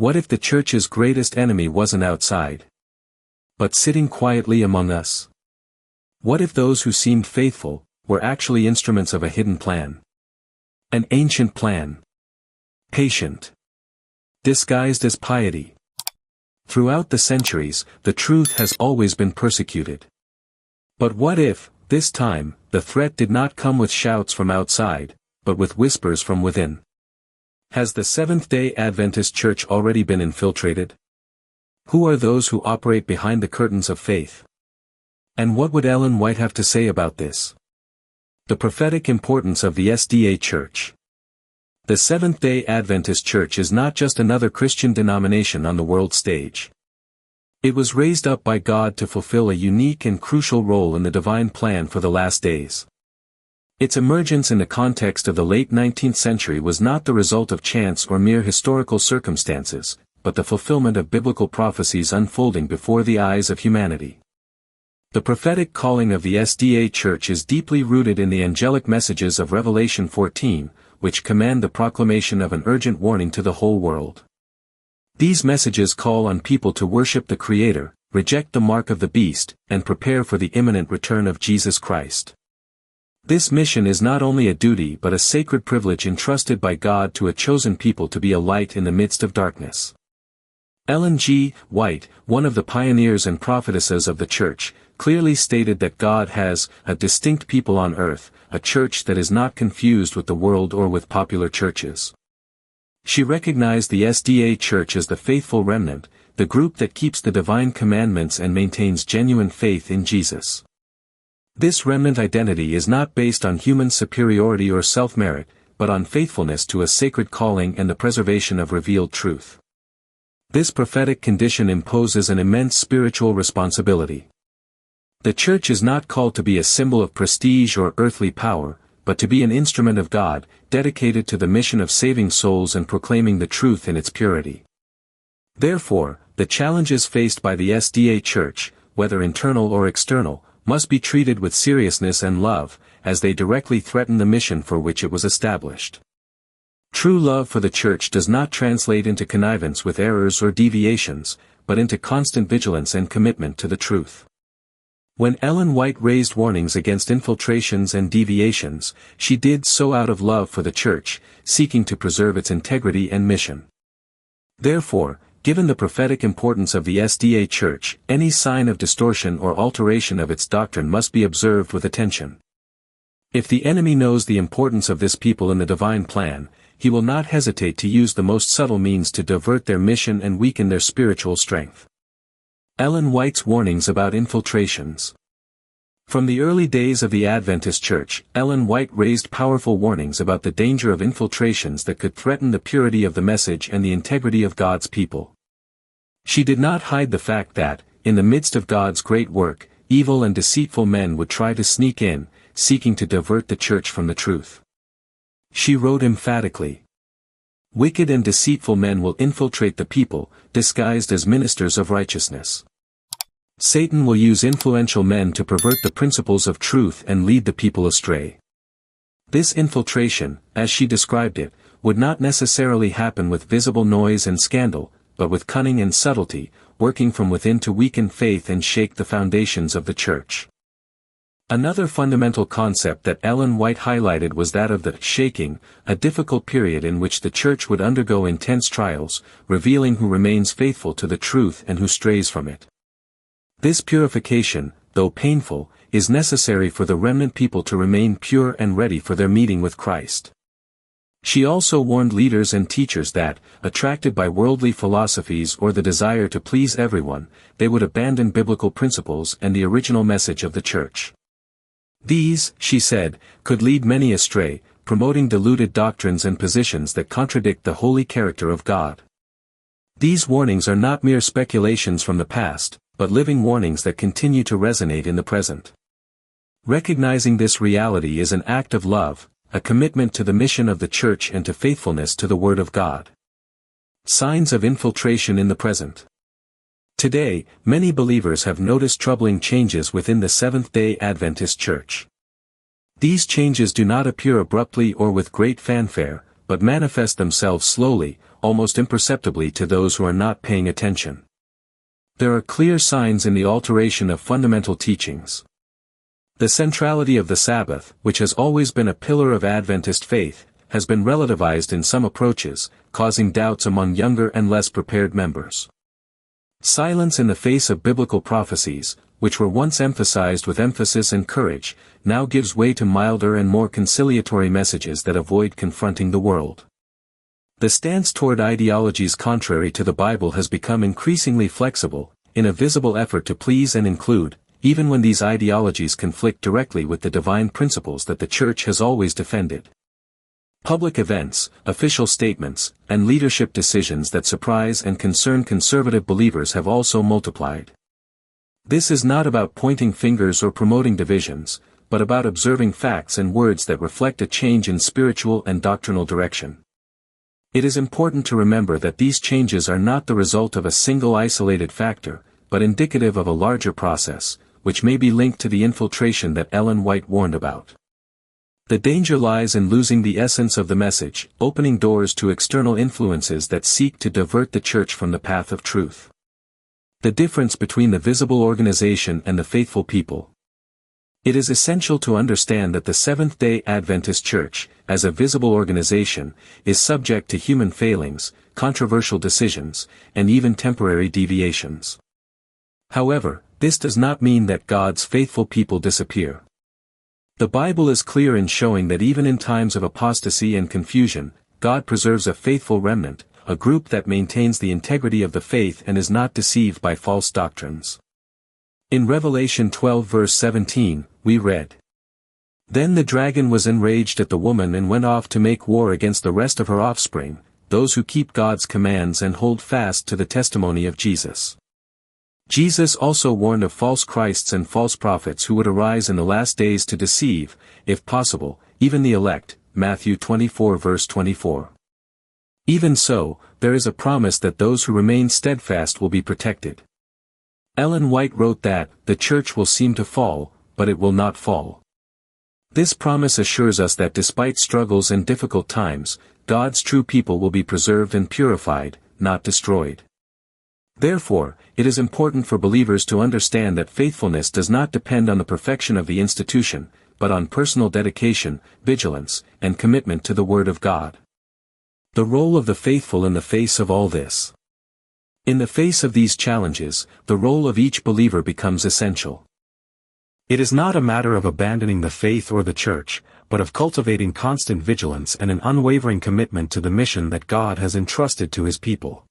What if the church's greatest enemy wasn't outside, but sitting quietly among us? What if those who seemed faithful were actually instruments of a hidden plan? An ancient plan. Patient. Disguised as piety. Throughout the centuries, the truth has always been persecuted. But what if, this time, the threat did not come with shouts from outside, but with whispers from within? Has the Seventh-day Adventist Church already been infiltrated? Who are those who operate behind the curtains of faith? And what would Ellen White have to say about this? The prophetic importance of the SDA Church. The Seventh-day Adventist Church is not just another Christian denomination on the world stage. It was raised up by God to fulfill a unique and crucial role in the divine plan for the last days. Its emergence in the context of the late 19th century was not the result of chance or mere historical circumstances, but the fulfillment of biblical prophecies unfolding before the eyes of humanity. The prophetic calling of the SDA Church is deeply rooted in the angelic messages of Revelation 14, which command the proclamation of an urgent warning to the whole world. These messages call on people to worship the Creator, reject the mark of the beast, and prepare for the imminent return of Jesus Christ. This mission is not only a duty but a sacred privilege entrusted by God to a chosen people to be a light in the midst of darkness. Ellen G. White, one of the pioneers and prophetesses of the Church, clearly stated that God has a distinct people on earth, a church that is not confused with the world or with popular churches. She recognized the SDA Church as the faithful remnant, the group that keeps the divine commandments and maintains genuine faith in Jesus. This remnant identity is not based on human superiority or self-merit, but on faithfulness to a sacred calling and the preservation of revealed truth. This prophetic condition imposes an immense spiritual responsibility. The Church is not called to be a symbol of prestige or earthly power, but to be an instrument of God, dedicated to the mission of saving souls and proclaiming the truth in its purity. Therefore, the challenges faced by the SDA Church, whether internal or external, must be treated with seriousness and love, as they directly threaten the mission for which it was established. True love for the Church does not translate into connivance with errors or deviations, but into constant vigilance and commitment to the truth. When Ellen White raised warnings against infiltrations and deviations, she did so out of love for the Church, seeking to preserve its integrity and mission. Therefore, given the prophetic importance of the SDA Church, any sign of distortion or alteration of its doctrine must be observed with attention. If the enemy knows the importance of this people in the divine plan, he will not hesitate to use the most subtle means to divert their mission and weaken their spiritual strength. Ellen White's warnings about infiltrations. From the early days of the Adventist Church, Ellen White raised powerful warnings about the danger of infiltrations that could threaten the purity of the message and the integrity of God's people. She did not hide the fact that, in the midst of God's great work, evil and deceitful men would try to sneak in, seeking to divert the Church from the truth. She wrote emphatically, "Wicked and deceitful men will infiltrate the people, disguised as ministers of righteousness. Satan will use influential men to pervert the principles of truth and lead the people astray." This infiltration, as she described it, would not necessarily happen with visible noise and scandal, but with cunning and subtlety, working from within to weaken faith and shake the foundations of the Church. Another fundamental concept that Ellen White highlighted was that of the shaking, a difficult period in which the Church would undergo intense trials, revealing who remains faithful to the truth and who strays from it. This purification, though painful, is necessary for the remnant people to remain pure and ready for their meeting with Christ. She also warned leaders and teachers that, attracted by worldly philosophies or the desire to please everyone, they would abandon biblical principles and the original message of the Church. These, she said, could lead many astray, promoting diluted doctrines and positions that contradict the holy character of God. These warnings are not mere speculations from the past, but living warnings that continue to resonate in the present. Recognizing this reality is an act of love, a commitment to the mission of the Church and to faithfulness to the Word of God. Signs of infiltration in the present. Today, many believers have noticed troubling changes within the Seventh-day Adventist Church. These changes do not appear abruptly or with great fanfare, but manifest themselves slowly, almost imperceptibly to those who are not paying attention. There are clear signs in the alteration of fundamental teachings. The centrality of the Sabbath, which has always been a pillar of Adventist faith, has been relativized in some approaches, causing doubts among younger and less prepared members. Silence in the face of biblical prophecies, which were once emphasized with emphasis and courage, now gives way to milder and more conciliatory messages that avoid confronting the world. The stance toward ideologies contrary to the Bible has become increasingly flexible, in a visible effort to please and include, even when these ideologies conflict directly with the divine principles that the Church has always defended. Public events, official statements, and leadership decisions that surprise and concern conservative believers have also multiplied. This is not about pointing fingers or promoting divisions, but about observing facts and words that reflect a change in spiritual and doctrinal direction. It is important to remember that these changes are not the result of a single isolated factor, but indicative of a larger process, which may be linked to the infiltration that Ellen White warned about. The danger lies in losing the essence of the message, opening doors to external influences that seek to divert the Church from the path of truth. The difference between the visible organization and the faithful people. It is essential to understand that the Seventh-day Adventist Church, as a visible organization, is subject to human failings, controversial decisions, and even temporary deviations. However, this does not mean that God's faithful people disappear. The Bible is clear in showing that even in times of apostasy and confusion, God preserves a faithful remnant, a group that maintains the integrity of the faith and is not deceived by false doctrines. In Revelation 12 verse 17, we read, "Then the dragon was enraged at the woman and went off to make war against the rest of her offspring, those who keep God's commands and hold fast to the testimony of Jesus." Jesus also warned of false Christs and false prophets who would arise in the last days to deceive, if possible, even the elect, Matthew 24 verse 24. Even so, there is a promise that those who remain steadfast will be protected. Ellen White wrote that, "The Church will seem to fall, but it will not fall." This promise assures us that despite struggles and difficult times, God's true people will be preserved and purified, not destroyed. Therefore, it is important for believers to understand that faithfulness does not depend on the perfection of the institution, but on personal dedication, vigilance, and commitment to the Word of God. The role of the faithful in the face of all this. In the face of these challenges, the role of each believer becomes essential. It is not a matter of abandoning the faith or the Church, but of cultivating constant vigilance and an unwavering commitment to the mission that God has entrusted to His people.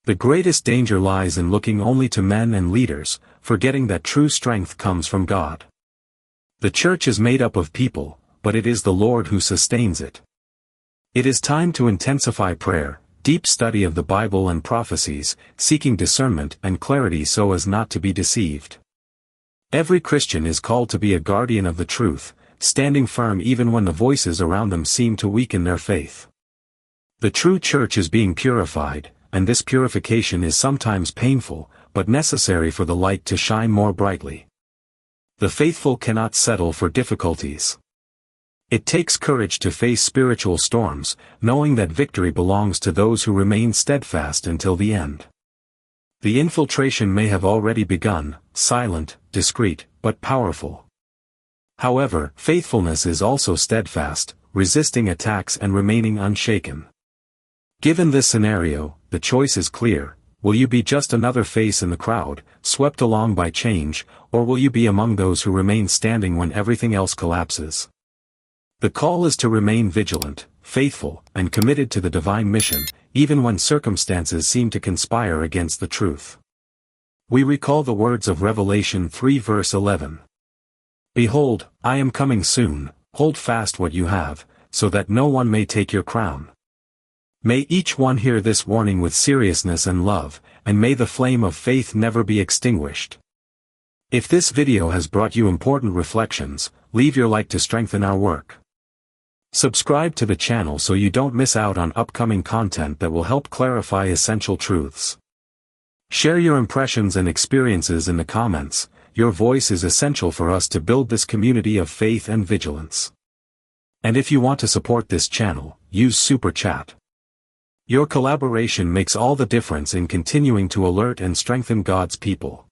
The greatest danger lies in looking only to men and leaders, forgetting that true strength comes from God. The Church is made up of people, but it is the Lord who sustains it. It is time to intensify prayer, deep study of the Bible and prophecies, seeking discernment and clarity so as not to be deceived. Every Christian is called to be a guardian of the truth, standing firm even when the voices around them seem to weaken their faith. The true Church is being purified, and this purification is sometimes painful, but necessary for the light to shine more brightly. The faithful cannot settle for difficulties. It takes courage to face spiritual storms, knowing that victory belongs to those who remain steadfast until the end. The infiltration may have already begun, silent, discreet, but powerful. However, faithfulness is also steadfast, resisting attacks and remaining unshaken. Given this scenario, the choice is clear: will you be just another face in the crowd, swept along by change, or will you be among those who remain standing when everything else collapses? The call is to remain vigilant, faithful, and committed to the divine mission, even when circumstances seem to conspire against the truth. We recall the words of Revelation 3 verse 11. "Behold, I am coming soon, hold fast what you have, so that no one may take your crown." May each one hear this warning with seriousness and love, and may the flame of faith never be extinguished. If this video has brought you important reflections, leave your like to strengthen our work. Subscribe to the channel so you don't miss out on upcoming content that will help clarify essential truths. Share your impressions and experiences in the comments. Your voice is essential for us to build this community of faith and vigilance. And if you want to support this channel, use Super Chat. Your collaboration makes all the difference in continuing to alert and strengthen God's people.